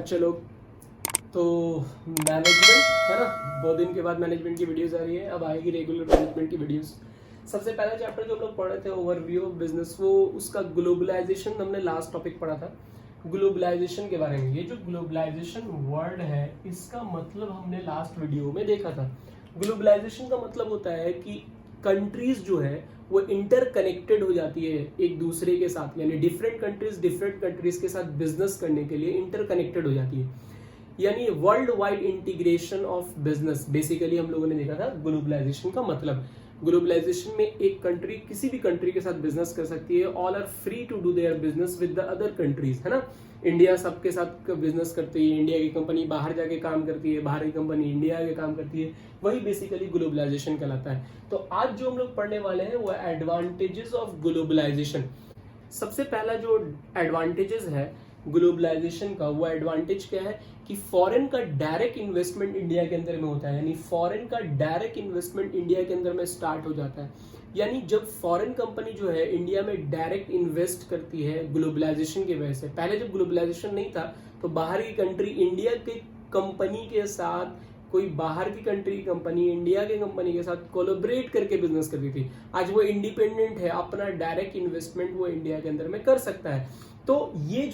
बच्चे लोग। तो मैनेजमेंट है ना, बहुत दिन के बाद मैनेजमेंट की वीडियोस आ रही है, अब आएगी रेगुलर मैनेजमेंट की वीडियोस। सबसे पहला चैप्टर जो हम लोग पढ़ रहे थे ओवरव्यू ऑफ बिजनेस, वो उसका ग्लोबलाइजेशन हमने लास्ट टॉपिक पढ़ा था, ग्लोबलाइजेशन के बारे में। ये जो ग्लोबलाइजेशन वर्ड है इसका मतलब हमने लास्ट वीडियो में देखा था। ग्लोबलाइजेशन का मतलब होता है कि कंट्रीज जो है वो इंटरकनेक्टेड हो जाती है एक दूसरे के साथ, यानी डिफरेंट कंट्रीज के साथ बिजनेस करने के लिए इंटरकनेक्टेड हो जाती है, यानी world wide integration of business. Basically हम लोगों ने देखा था ग्लोबलाइजेशन का मतलब। ग्लोबलाइजेशन में एक कंट्री किसी भी कंट्री के साथ बिजनेस कर सकती है, all are free to do their business with the other countries, है ना। इंडिया सबके साथ बिजनेस करती है, इंडिया की कंपनी बाहर जाके काम करती है, बाहर की कंपनी इंडिया के काम करती है, वही बेसिकली ग्लोबलाइजेशन कहलाता है। तो आज जो हम लोग पढ़ने वाले हैं वो एडवांटेजेस ऑफ ग्लोबलाइजेशन। सबसे पहला जो एडवांटेजेस है ग्लोबलाइजेशन का, वो एडवांटेज क्या है कि फॉरेन का डायरेक्ट इन्वेस्टमेंट इंडिया के अंदर में होता है, यानी फॉरेन का डायरेक्ट इन्वेस्टमेंट इंडिया के अंदर में स्टार्ट हो जाता है। यानी जब फॉरेन कंपनी जो है इंडिया में डायरेक्ट इन्वेस्ट करती है ग्लोबलाइजेशन की वजह से। पहले जब ग्लोबलाइजेशन नहीं था तो बाहर की कंट्री इंडिया की कंपनी के साथ, कोई बाहर की कंट्री की कंपनी इंडिया के कंपनी के साथ कोलैबोरेट करके बिजनेस करती थी। आज वो इंडिपेंडेंट है, अपना डायरेक्ट इन्वेस्टमेंट वो इंडिया के अंदर में कर सकता है। तो ये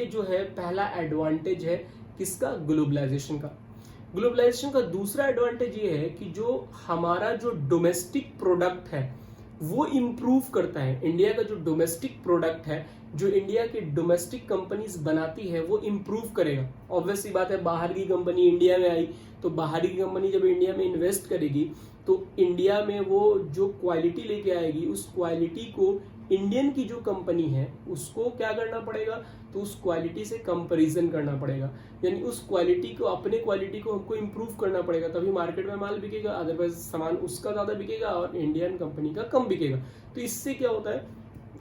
जो है पहला एडवांटेज है किसका, ग्लोबलाइजेशन का। ग्लोबलाइजेशन का दूसरा एडवांटेज ये है कि जो हमारा जो डोमेस्टिक प्रोडक्ट है वो इम्प्रूव करता है। इंडिया का जो डोमेस्टिक प्रोडक्ट है, जो इंडिया की डोमेस्टिक कंपनीज बनाती है, वो इम्प्रूव करेगा। ऑब्वियसली बात है, बाहर की कंपनी इंडिया में आई तो बाहर की कंपनी जब इंडिया में इन्वेस्ट करेगी तो इंडिया में वो जो क्वालिटी लेके आएगी, उस क्वालिटी को इंडियन की जो कंपनी है उसको क्या करना पड़ेगा, तो उस क्वालिटी से कंपैरिजन करना पड़ेगा, यानी उस क्वालिटी को, अपने क्वालिटी को हमको इम्प्रूव करना पड़ेगा, तभी मार्केट में माल बिकेगा। अदरवाइज सामान उसका ज्यादा बिकेगा और इंडियन कंपनी का कम बिकेगा। तो इससे क्या होता है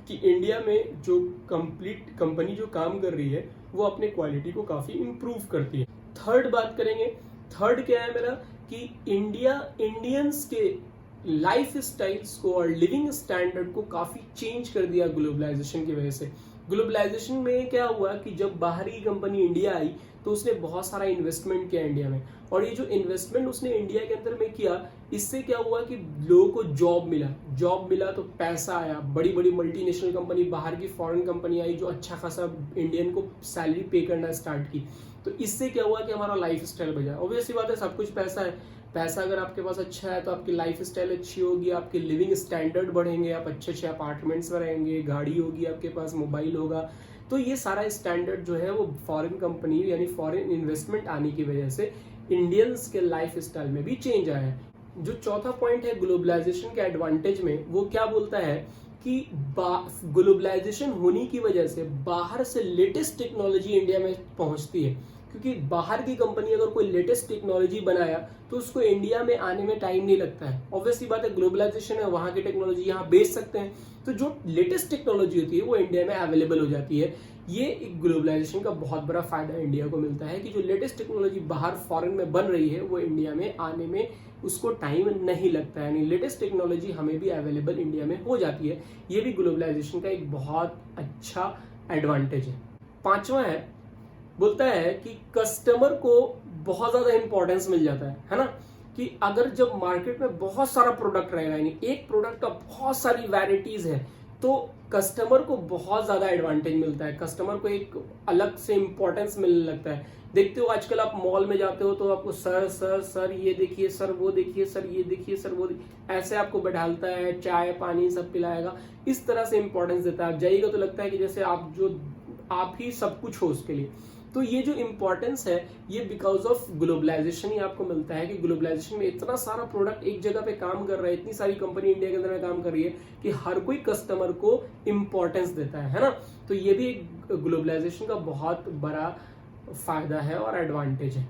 कि इंडिया में जो कंप्लीट कंपनी जो काम कर रही है वो अपने क्वालिटी को काफी इम्प्रूव करती है। थर्ड बात करेंगे, थर्ड क्या है मेरा कि इंडियंस के लाइफ स्टाइल्स को और लिविंग स्टैंडर्ड को काफी चेंज कर दिया ग्लोबलाइजेशन की वजह से। ग्लोबलाइजेशन में क्या हुआ कि जब बाहर की कंपनी इंडिया आई तो उसने बहुत सारा इन्वेस्टमेंट किया इंडिया में, और ये जो इन्वेस्टमेंट उसने इंडिया के अंदर में किया, इससे क्या हुआ कि लोगों को जॉब मिला तो पैसा आया, बड़ी बड़ी मल्टीनेशनल कंपनी, बाहर की फॉरेन कंपनी आई जो अच्छा खासा इंडियन को सैलरी पे करना स्टार्ट की। तो इससे क्या हुआ कि हमारा लाइफ स्टाइल बढ़ जाए। ऑब्वियसली बात है, सब कुछ पैसा है, पैसा अगर आपके पास अच्छा है तो आपकी लाइफ स्टाइल अच्छी होगी, आपके लिविंग स्टैंडर्ड बढ़ेंगे, आप अच्छे अच्छे अपार्टमेंट्स में रहेंगे, गाड़ी होगी आपके पास, मोबाइल होगा। तो ये सारा स्टैंडर्ड जो है वो फॉरेन कंपनी यानी फॉरेन इन्वेस्टमेंट आने की वजह से इंडियंस के लाइफ स्टाइल में भी चेंज आया है। जो चौथा पॉइंट है ग्लोबलाइजेशन के एडवांटेज में, वो क्या बोलता है कि ग्लोबलाइजेशन होने की वजह से बाहर से लेटेस्ट टेक्नोलॉजी इंडिया में पहुंचती है, क्योंकि बाहर की कंपनी अगर कोई लेटेस्ट टेक्नोलॉजी बनाया तो उसको इंडिया में आने में टाइम नहीं लगता है। ऑब्वियसली बात है, ग्लोबलाइजेशन है, वहां की टेक्नोलॉजी यहाँ बेच सकते हैं, तो जो लेटेस्ट टेक्नोलॉजी होती है वो इंडिया में अवेलेबल हो जाती है। ये एक ग्लोबलाइजेशन का बहुत बड़ा फायदा इंडिया को मिलता है कि जो लेटेस्ट टेक्नोलॉजी बाहर फॉरेन में बन रही है वो इंडिया में आने में उसको टाइम नहीं लगता है, यानी लेटेस्ट टेक्नोलॉजी हमें भी अवेलेबल इंडिया में हो जाती है। ये भी ग्लोबलाइजेशन का एक बहुत अच्छा एडवांटेज है। पांचवा है, बोलता है कि कस्टमर को बहुत ज्यादा इंपॉर्टेंस मिल जाता है ना, कि अगर जब मार्केट में बहुत सारा प्रोडक्ट रहेगा, यानी एक प्रोडक्ट का बहुत सारी वैरायटीज है, तो कस्टमर को बहुत ज्यादा एडवांटेज मिलता है, कस्टमर को एक अलग से इंपॉर्टेंस मिलने लगता है। देखते हो आजकल आप मॉल में जाते हो तो आपको सर सर सर ये देखिए, सर वो देखिए, सर ये देखिए, सर वो देखिए, ऐसे आपको बैठालता है, चाय पानी सब पिलाएगा, इस तरह से इंपॉर्टेंस देता है। आप जाइएगा तो लगता है कि जैसे आप ही सब कुछ हो उसके लिए। तो ये जो इंपॉर्टेंस है ये बिकॉज ऑफ ग्लोबलाइजेशन ही आपको मिलता है, कि ग्लोबलाइजेशन में इतना सारा प्रोडक्ट एक जगह पे काम कर रहा है, इतनी सारी कंपनी इंडिया के अंदर में काम कर रही है कि हर कोई कस्टमर को इंपॉर्टेंस देता है ना। तो ये भी एक ग्लोबलाइजेशन का बहुत बड़ा फायदा है और एडवांटेज है।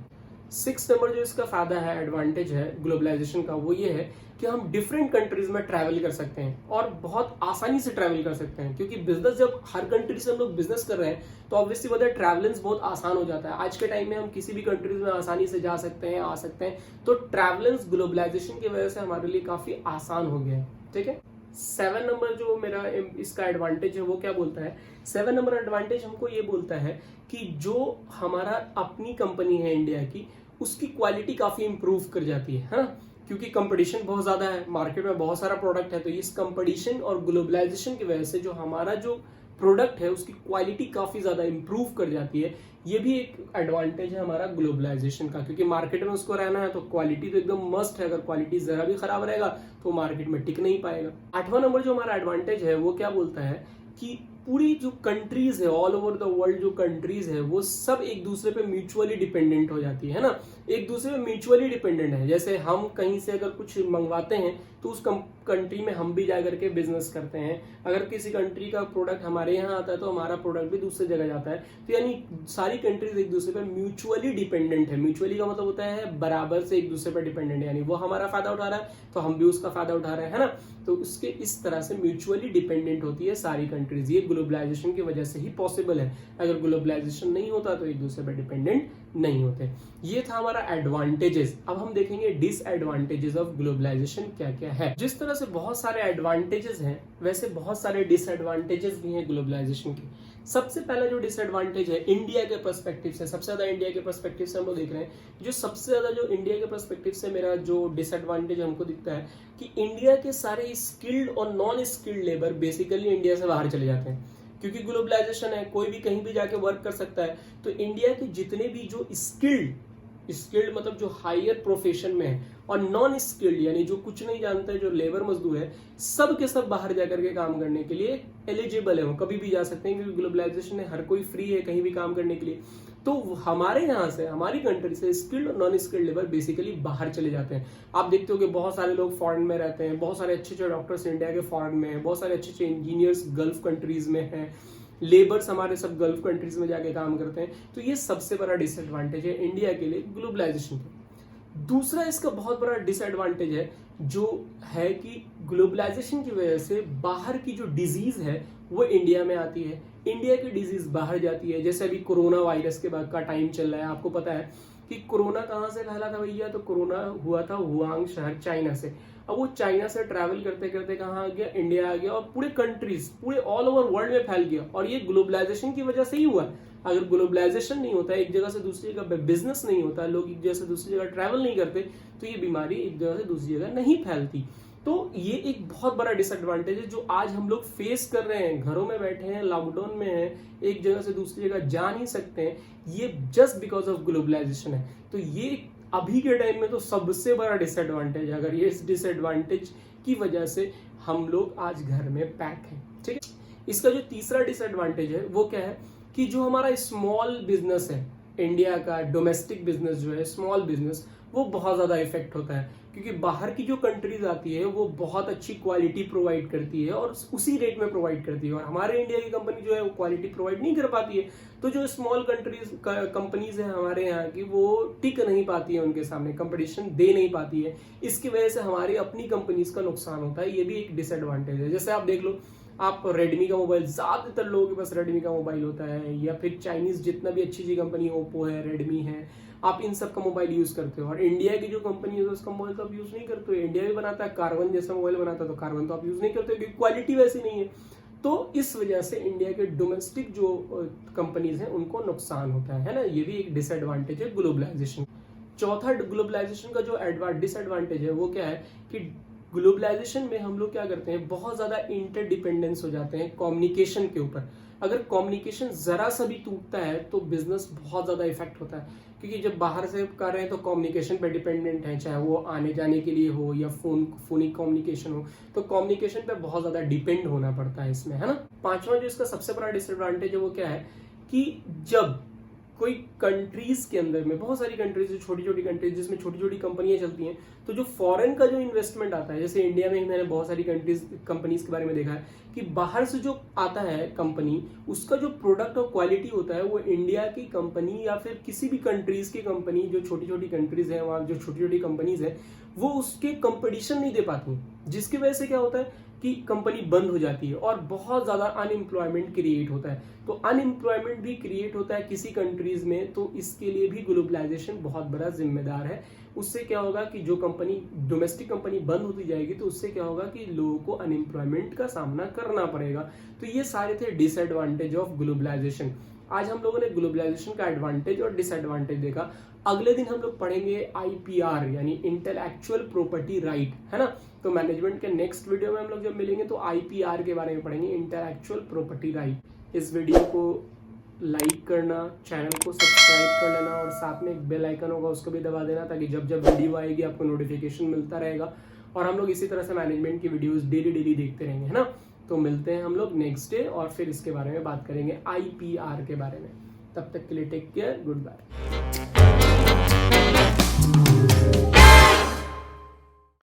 6 नंबर जो इसका फायदा है, एडवांटेज है ग्लोबलाइजेशन का, वो ये है कि हम डिफरेंट कंट्रीज में ट्रैवल कर सकते हैं और बहुत आसानी से ट्रैवल कर सकते हैं, क्योंकि बिजनेस जब हर कंट्री से हम लोग बिजनेस कर रहे हैं तो ऑब्वियसली बात है ट्रैवलेंस बहुत आसान हो जाता है। आज के टाइम में हम किसी भी कंट्रीज में आसानी से जा सकते हैं, आ सकते हैं, तो ट्रैवलेंस ग्लोबलाइजेशन की वजह से हमारे लिए काफी आसान हो गया है। ठीक है, 7 नंबर जो मेरा इसका एडवांटेज है वो क्या बोलता है, 7 नंबर एडवांटेज हमको ये बोलता है कि जो हमारा अपनी कंपनी है इंडिया की, उसकी क्वालिटी काफी इंप्रूव कर जाती है ना, क्योंकि कंपटीशन बहुत ज्यादा है, मार्केट में बहुत सारा प्रोडक्ट है। तो इस कंपटीशन और ग्लोबलाइजेशन की वजह से जो हमारा जो प्रोडक्ट है उसकी क्वालिटी काफी ज्यादा इंप्रूव कर जाती है। ये भी एक एडवांटेज है हमारा ग्लोबलाइजेशन का, क्योंकि मार्केट में उसको रहना है तो क्वालिटी तो एकदम मस्ट है। अगर क्वालिटी जरा भी खराब रहेगा तो मार्केट में टिक नहीं पाएगा। 8वां नंबर जो हमारा एडवांटेज है वो क्या बोलता है कि पूरी जो कंट्रीज है, ऑल ओवर द वर्ल्ड जो कंट्रीज है वो सब एक दूसरे पे म्यूचुअली डिपेंडेंट हो जाती है ना, एक दूसरे पे म्यूचुअली डिपेंडेंट है। जैसे हम कहीं से अगर कुछ मंगवाते हैं तो उस कंट्री में हम भी जा करके बिजनेस करते हैं। अगर किसी कंट्री का प्रोडक्ट हमारे यहाँ आता है तो हमारा प्रोडक्ट भी दूसरी जगह जाता है। तो यानी सारी कंट्रीज एक दूसरे पे म्यूचुअली डिपेंडेंट है। म्यूचुअली का मतलब होता है बराबर से एक दूसरे पे डिपेंडेंट है, यानी वो हमारा फायदा उठा रहा है तो हम भी उसका फायदा उठा रहे हैं, है ना। तो उसके इस तरह से म्यूचुअली डिपेंडेंट होती है सारी कंट्रीज। ये ग्लोबलाइजेशन की वजह से ही पॉसिबल है। अगर ग्लोबलाइजेशन नहीं होता तो एक दूसरे पर डिपेंडेंट नहीं होते। ये था हमारा एडवांटेजेस। अब हम देखेंगे डिसएडवांटेजेस ऑफ ग्लोबलाइजेशन क्या क्या है। जिस तरह से बहुत सारे एडवांटेजेस हैं वैसे बहुत सारे डिसएडवांटेजेस भी हैं ग्लोबलाइजेशन के। सबसे पहला जो डिसएडवांटेज है इंडिया के पर्सपेक्टिव से, सबसे ज्यादा इंडिया के पर्सपेक्टिव से हम लोग देख रहे हैं, जो सबसे ज्यादा जो इंडिया के पर्सपेक्टिव से मेरा जो डिसएडवांटेज हमको दिखता है कि इंडिया के सारे स्किल्ड और non skilled labour basically India से बाहर चले जाते हैं। क्योंकि ग्लोबलाइजेशन है, कोई भी कहीं भी जाके वर्क कर सकता है। तो इंडिया के जितने भी जो स्किल्ड मतलब जो हायर प्रोफेशन में है और नॉन स्किल्ड यानी जो कुछ नहीं जानते हैं, जो लेबर मजदूर है, सब के सब बाहर जाकर के काम करने के लिए एलिजिबल है। वो कभी भी जा सकते हैं क्योंकि ग्लोबलाइजेशन है, हर कोई फ्री है कहीं भी काम करने के लिए। तो हमारे यहाँ से, हमारी कंट्री से स्किल्ड और नॉन स्किल्ड लेबर बेसिकली बाहर चले जाते हैं। आप देखते हो कि बहुत सारे लोग फॉरेन में रहते हैं, बहुत सारे अच्छे अच्छे डॉक्टर्स इंडिया के फॉरेन में हैं, बहुत सारे अच्छे अच्छे इंजीनियर्स गल्फ कंट्रीज में हैं, लेबर्स हमारे सब गल्फ कंट्रीज में जाके काम करते हैं। तो ये सबसे बड़ा डिसएडवांटेज है इंडिया के लिए ग्लोबलाइजेशन का। दूसरा इसका बहुत बड़ा डिसएडवांटेज है जो है कि ग्लोबलाइजेशन की वजह से बाहर की जो डिजीज है वो इंडिया में आती है, इंडिया की डिजीज बाहर जाती है। जैसे अभी कोरोना वायरस के बाद का टाइम चल रहा है, आपको पता है कि कोरोना कहाँ से फैला था भैया, तो कोरोना हुआ था वुहान शहर चाइना से। अब वो चाइना से ट्रैवल करते करते कहाँ आ गया, इंडिया आ गया और पूरे कंट्रीज, पूरे ऑल ओवर वर्ल्ड में फैल गया। और ये ग्लोबलाइजेशन की वजह से ही हुआ। अगर ग्लोबलाइजेशन नहीं होता, एक जगह से दूसरी जगह बिजनेस नहीं होता, लोग एक जगह से दूसरी जगह ट्रैवल नहीं करते, तो ये बीमारी एक जगह से दूसरी जगह नहीं फैलती। तो ये एक बहुत बड़ा डिसएडवांटेज है जो आज हम लोग फेस कर रहे हैं। घरों में बैठे हैं, लॉकडाउन में हैं, एक जगह से दूसरी जगह जा नहीं सकते हैं, ये जस्ट बिकॉज ऑफ ग्लोबलाइजेशन है। तो ये अभी के टाइम में तो सबसे बड़ा डिसएडवांटेज है। अगर ये इस डिसएडवांटेज की वजह से हम लोग आज घर में पैक हैं, ठीक है। इसका जो तीसरा डिसएडवांटेज है वो क्या है कि जो हमारा स्मॉल बिजनेस है, इंडिया का डोमेस्टिक बिजनेस जो है, स्मॉल बिजनेस, वो बहुत ज्यादा इफेक्ट होता है। क्योंकि बाहर की जो कंट्रीज आती है वो बहुत अच्छी क्वालिटी प्रोवाइड करती है और उसी रेट में प्रोवाइड करती है, और हमारे इंडिया की कंपनी जो है वो क्वालिटी प्रोवाइड नहीं कर पाती है। तो जो स्मॉल कंपनीज है हमारे यहाँ की, वो टिक नहीं पाती है, उनके सामने कंपटीशन दे नहीं पाती है। इसकी वजह से हमारी अपनी कंपनीज का नुकसान होता है। ये भी एक डिसएडवांटेज है। जैसे आप देख लो, आप रेडमी का मोबाइल, ज्यादातर लोगों के पास रेडमी का मोबाइल होता है, या फिर चाइनीज जितना भी अच्छी कंपनी, ओप्पो है, रेडमी है, आप इन सब का मोबाइल यूज करते हो। और इंडिया की जो कंपनी है उसका मोबाइल तो आप यूज नहीं करते हो। इंडिया भी बनाता है कार्बन जैसा मोबाइल बनाता है, तो कार्बन तो आप यूज नहीं करते हो क्योंकि क्वालिटी वैसी नहीं है। तो इस वजह से इंडिया के डोमेस्टिक जो कंपनीज हैं उनको नुकसान होता है ना। ये भी एक डिसएडवांटेज है ग्लोबलाइजेशन। चौथा ग्लोबलाइजेशन का जो डिसएडवांटेज है वो क्या है कि ग्लोबलाइजेशन में हम लोग क्या करते हैं, बहुत ज्यादा इंटरडिपेंडेंस हो जाते हैं कम्युनिकेशन के ऊपर। अगर कम्युनिकेशन जरा सा भी टूटता है तो बिजनेस बहुत ज्यादा इफेक्ट होता है। क्योंकि जब बाहर से कर रहे हैं तो कम्युनिकेशन पे डिपेंडेंट है, चाहे वो आने जाने के लिए हो या फोनिक कम्युनिकेशन हो, तो कम्युनिकेशन पे बहुत ज्यादा डिपेंड होना पड़ता है इसमें, है ना। पांचवा जो इसका सबसे बड़ा डिसएडवांटेज है वो क्या है कि जब कोई कंट्रीज के अंदर में, बहुत सारी कंट्रीज, छोटी छोटी कंट्रीज जिसमें छोटी छोटी कंपनियां चलती हैं, तो जो फॉरेन का जो इन्वेस्टमेंट आता है, जैसे इंडिया में ही मैंने बहुत सारी कंपनीज के बारे में देखा है कि बाहर से जो आता है कंपनी, उसका जो प्रोडक्ट और क्वालिटी होता है वो इंडिया की कंपनी या फिर किसी भी कंट्रीज की कंपनी, जो छोटी छोटी कंट्रीज है वहाँ जो छोटी छोटी कंपनीज है, वो उसके कंपटीशन नहीं दे पाती। जिसकी वजह से क्या होता है, कि कंपनी बंद हो जाती है और बहुत ज़्यादा अनएम्प्लॉयमेंट क्रिएट होता है। तो अनएम्प्लॉयमेंट भी क्रिएट होता है किसी कंट्रीज में, तो इसके लिए भी ग्लोबलाइजेशन बहुत बड़ा जिम्मेदार है। उससे क्या होगा कि जो कंपनी डोमेस्टिक कंपनी बंद होती जाएगी तो उससे क्या होगा कि लोगों को अनएम्प्लॉयमेंट का सामना करना पड़ेगा। तो ये सारे थे डिसएडवांटेज ऑफ ग्लोबलाइजेशन। आज हम लोगों ने ग्लोबलाइजेशन का एडवांटेज और डिसएडवांटेज देखा। अगले दिन हम लोग पढ़ेंगे IPR यानी इंटेलेक्चुअल प्रॉपर्टी राइट, है ना। तो मैनेजमेंट के नेक्स्ट वीडियो में हम लोग जब मिलेंगे तो IPR के बारे में पढ़ेंगे, इंटेलेक्चुअल प्रॉपर्टी राइट। इस वीडियो को लाइक करना, चैनल को सब्सक्राइब कर लेना और साथ में एक बेल आइकन होगा उसको भी दबा देना, ताकि जब जब वीडियो आएगी आपको नोटिफिकेशन मिलता रहेगा। और हम लोग इसी तरह से मैनेजमेंट की वीडियोस डेली देखते रहेंगे, है ना। तो मिलते हैं हम लोग नेक्स्ट डे और फिर इसके बारे में बात करेंगे IPR के बारे में। तब तक के लिए टेक केयर, गुड बाय।